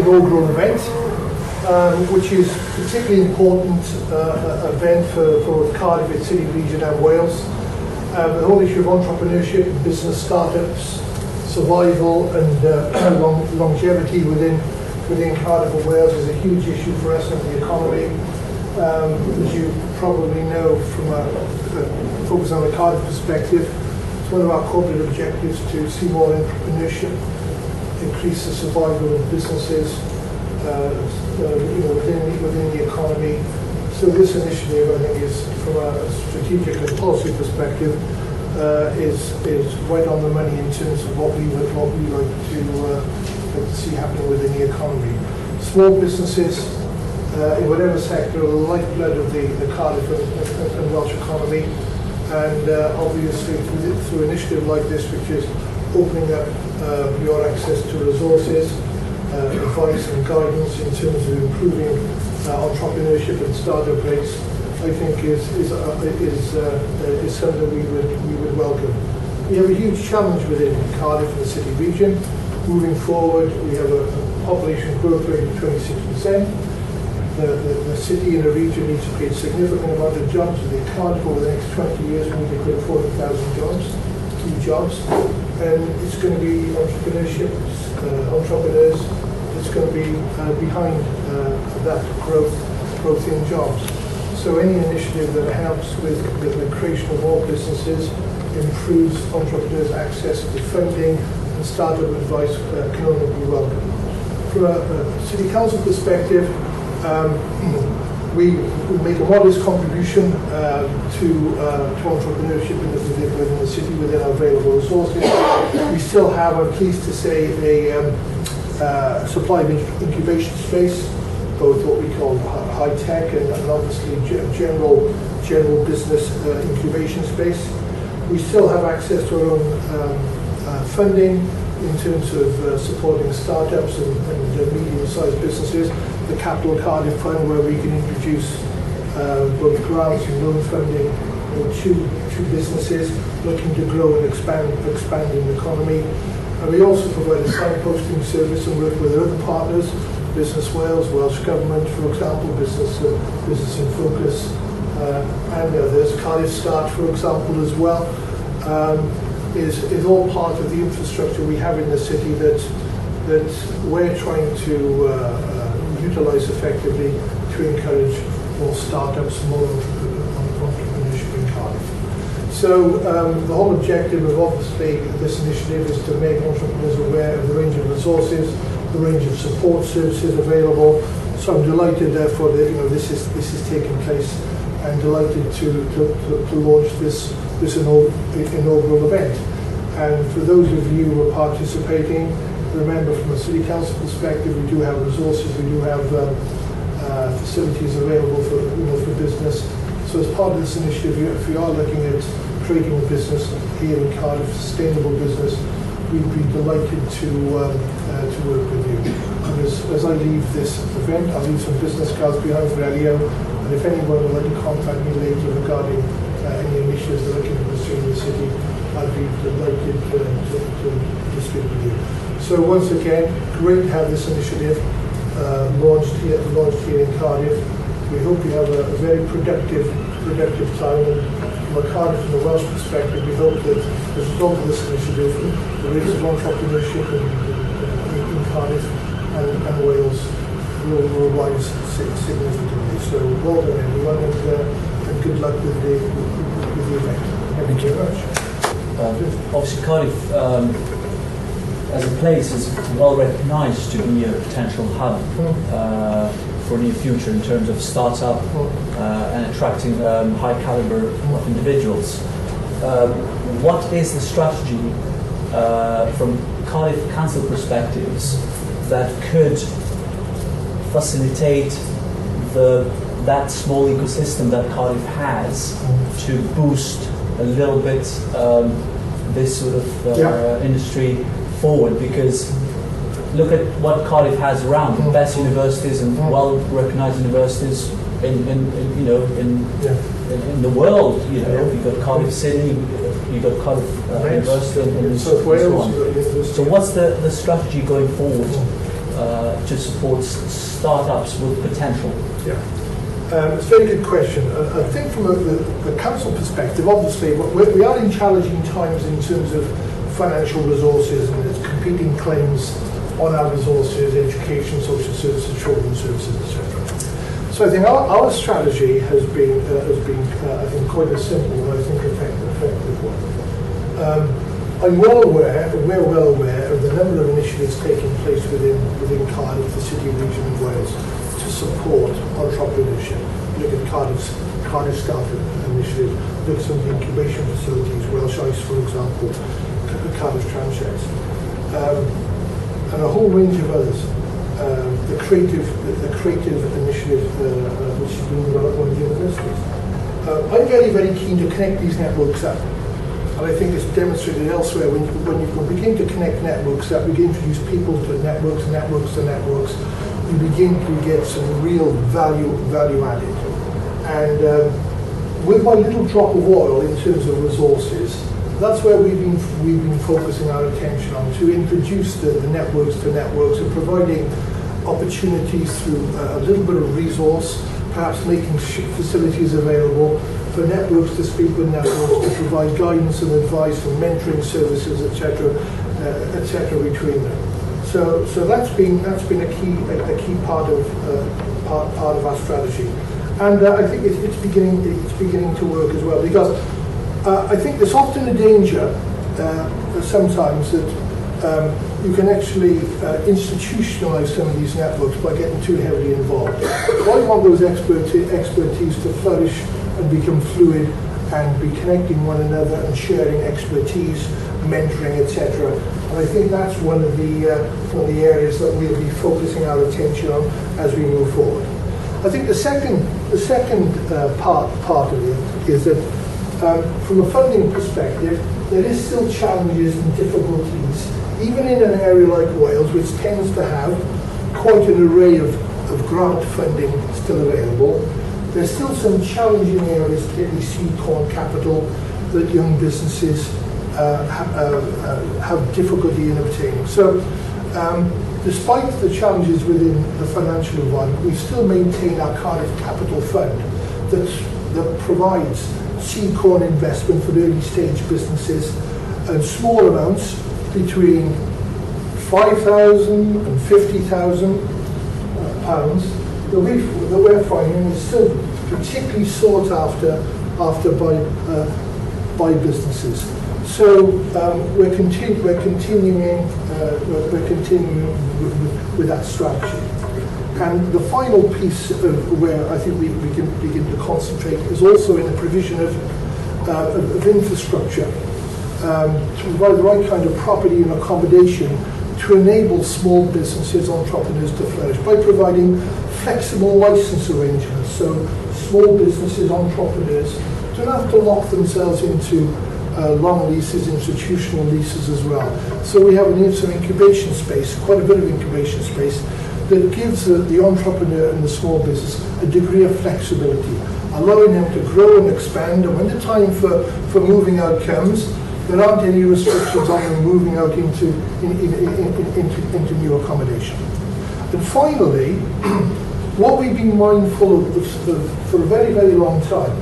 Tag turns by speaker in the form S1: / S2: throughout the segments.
S1: inaugural event, which is particularly important event for Cardiff, its city, region and Wales. The whole issue of entrepreneurship, business startups, survival and longevity within Cardiff and Wales is a huge issue for us in the economy. As you probably know from a focus on the Cardiff perspective, it's one of our corporate objectives to see more entrepreneurship, increase the survival of businesses within the economy. So this initiative, I think, is from a strategic and policy perspective, is right on the money in terms of what we like to see happening within the economy. Small businesses in whatever sector are the lifeblood of the Cardiff and Welsh economy, and obviously through an initiative like this, which is opening up your access to resources, advice and guidance in terms of improving entrepreneurship and startup rates, I think is something we would welcome. We have a huge challenge within Cardiff and the city region. Moving forward, we have a population growth rate of 26%. The city and the region need to create a significant amount of jobs. Within Cardiff over the next 20 years, we need to create 40,000 jobs, key jobs. And it's going to be entrepreneurship, entrepreneurs. It's going to be behind that growth in jobs. So any initiative that helps with the creation of more businesses, improves entrepreneurs' access to funding and startup advice can only be welcome. From a city council perspective, we make a modest contribution to entrepreneurship within the city within our available resources. We still have, I'm pleased to say, a supply of incubation space, both what we call high tech and obviously general business incubation space. We still have access to our own funding in terms of supporting startups and medium-sized businesses. The Capital Cardiff Fund, where we can introduce both grants and loan funding to businesses looking to grow and expand in the economy. And we also provide a signposting service and work with other partners, Business Wales, Welsh Government, for example, Business in Focus, and others. Cardiff Start, for example, as well, is all part of the infrastructure we have in the city that we're trying to utilise effectively to encourage more startups, more entrepreneurship in Cardiff. So the whole objective of obviously this initiative is to make entrepreneurs aware of the range of resources, the range of support services available. So I'm delighted therefore that this is taking place, and delighted to launch this inaugural event. And for those of you who are participating, remember from a city council perspective, we do have resources, we do have facilities available for business. So as part of this initiative, if you are looking at creating a business here in Cardiff, sustainable business, we'd be delighted to work with you. And as I leave this event, I'll leave some business cards behind for Elio, and if anyone would like to contact me later regarding any initiatives they're looking to pursue in the city, I'd be delighted to speak with you. So once again, great to have this initiative launched here in Cardiff. We hope you have a very productive time. And from a Cardiff and a Welsh perspective, we hope that as a result of this initiative, the rates of entrepreneurship in Cardiff and Wales will rise significantly. So well done everyone, and good luck with the event. Thank you very much.
S2: Obviously Cardiff as a place is well recognised to be a potential hub for near future in terms of startup and attracting high caliber of individuals. What is the strategy from Cardiff Council perspectives that could facilitate that small ecosystem that Cardiff has to boost a little bit this sort of industry forward? Because look at what Cardiff has around, the best universities and well-recognized universities in the world. You've got Cardiff City, you've got Cardiff University, and
S1: South Wales.
S2: So what's the strategy going forward to support startups with potential?
S1: Yeah. It's a very good question. I think from the council perspective, obviously, we are in challenging times in terms of financial resources, and there's competing claims on our resources, education, social services, children's services, etc. So I think our strategy has been I think, quite a simple, but I think effective one. I'm well aware, and we're well aware of the number of initiatives taking place within Cardiff, the city, region of Wales, to support entrepreneurship. Look at Cardiff Startup Initiative, look at some of the incubation facilities, Welsh Ice, for example, Cardiff Transsheds, and a whole range of others. The creative initiative which is being developed by the universities. I'm very, very keen to connect these networks up. And I think it's demonstrated elsewhere when you begin to connect networks up, we introduce people to networks, we begin to get some real value added. And with my little drop of oil in terms of resources, that's where we've been focusing our attention on, to introduce the networks to networks and providing opportunities through a little bit of resource, perhaps making facilities available for networks to speak with networks, to provide guidance and advice for mentoring services, etc., between them. So that's been a key part of our strategy, and I think it's beginning to work as well, because I think there's often a danger sometimes that you can actually institutionalize some of these networks by getting too heavily involved. I want those expertise to flourish and become fluid and be connecting one another and sharing expertise, mentoring, etc. And I think that's one of the areas that we'll be focusing our attention on as we move forward. I think the second part of it is that from a funding perspective, there is still challenges and difficulties, even in an area like Wales, which tends to have quite an array of grant funding still available. There's still some challenging areas, particularly seed corn capital, that young businesses have difficulty in obtaining. So, despite the challenges within the financial environment, we still maintain our Cardiff Capital Fund that provides seed corn investment for early stage businesses and small amounts between £5,000 and £50,000 that we're finding is still particularly sought after by businesses. So we're continuing with that strategy. And the final piece of where I think we can begin to concentrate is also in the provision of infrastructure to provide the right kind of property and accommodation to enable small businesses, entrepreneurs to flourish by providing flexible license arrangements. So small businesses, entrepreneurs don't have to lock themselves into long leases, institutional leases as well. So we have some incubation space, quite a bit of incubation space, that gives the entrepreneur and the small business a degree of flexibility, allowing them to grow and expand. And when the time for moving out comes, there aren't any restrictions on them moving out into new accommodation. And finally, what we've been mindful of for a very, very long time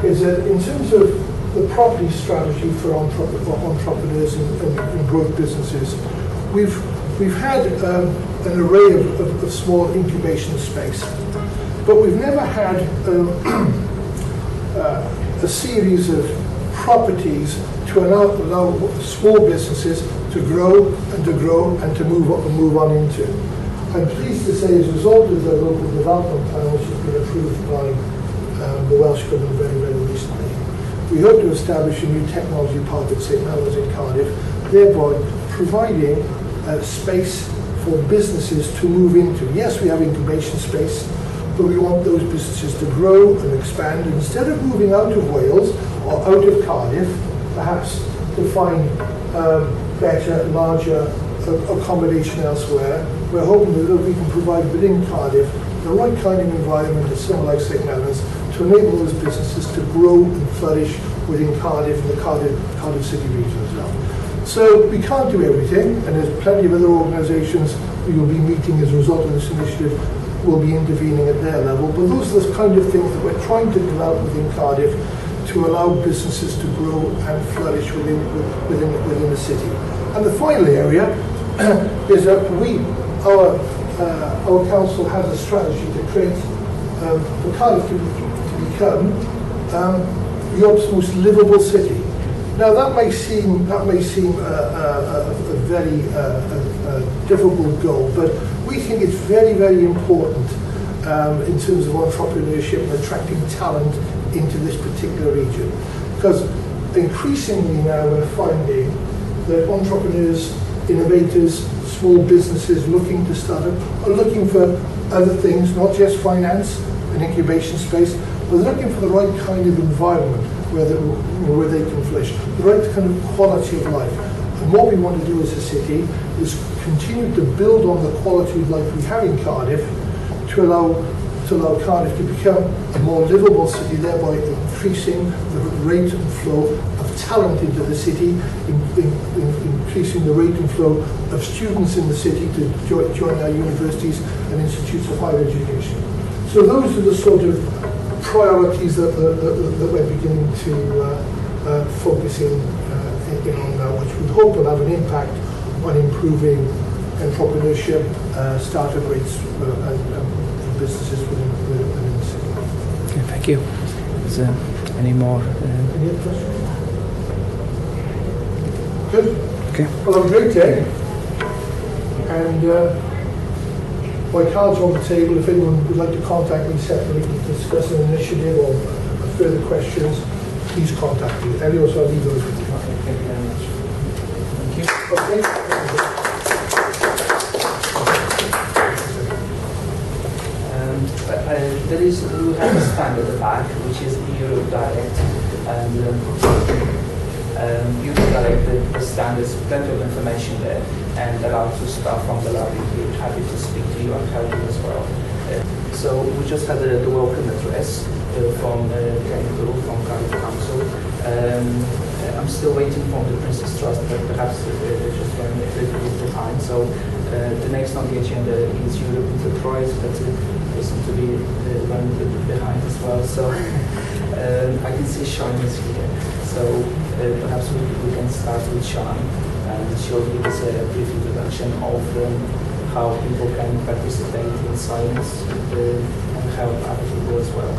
S1: is that in terms of the property strategy for entrepreneurs and growth businesses, we've had an array of small incubation space, but we've never had a series of properties to allow small businesses to grow and to move on into. I'm pleased to say, as a result of the local development plan, which has been approved by the Welsh Government very, very recently, we hope to establish a new technology park at St Melons in Cardiff, thereby providing space for businesses to move into. Yes, we have incubation space, but we want those businesses to grow and expand. And instead of moving out of Wales or out of Cardiff, perhaps to find better, larger accommodation elsewhere, we're hoping that we can provide within Cardiff the right kind of environment at somewhere like St Melons to enable those businesses to grow and flourish within Cardiff and the Cardiff City region as well. So we can't do everything, and there's plenty of other organisations you'll be meeting as a result of this initiative will be intervening at their level. But those are the kind of things that we're trying to develop within Cardiff to allow businesses to grow and flourish within the city. And the final area is that our council has a strategy to create for Cardiff to become Europe's most livable city. Now that may seem a very difficult goal, but we think it's very, very important in terms of entrepreneurship and attracting talent into this particular region. Because increasingly now we're finding that entrepreneurs, innovators, small businesses looking to start up are looking for other things, not just finance and incubation space, but they're looking for the right kind of environment where they can flourish, the right kind of quality of life. And what we want to do as a city is continue to build on the quality of life we have in Cardiff to allow Cardiff to become a more livable city, thereby increasing the rate and flow of talent into the city, increasing the rate and flow of students in the city to join our universities and institutes of higher education. So those are the sort of priorities that we're beginning to focus in on now, which we hope will have an impact on improving entrepreneurship, startup rates, and businesses within the city.
S3: Okay, thank you. Is there any more?
S1: Any other questions? Good.
S3: Okay.
S1: Well, have a great day. And my card's on the table. If anyone would like to contact me separately to discuss an initiative or further questions, please contact me. Elio, so I'll leave those with you.
S2: Okay, thank you very much. Thank you.
S1: Okay.
S4: We have a stand at the back, which is Europe Direct, and Europe Direct, the stand, there's plenty of information there, and there are two staff from the lobby here, happy to speak to you and help you as well. So we just had the welcome address from Kenny Poole from Cardiff Council. I'm still waiting for the Princess Trust, but perhaps they're just running a little bit behind. So the next on the agenda is Europe Enterprise, but they seem to be running a little bit behind as well. So I can see Sean is here. So perhaps we can start with Sean, and she'll give us a brief introduction of how people can participate in science and help other people as well.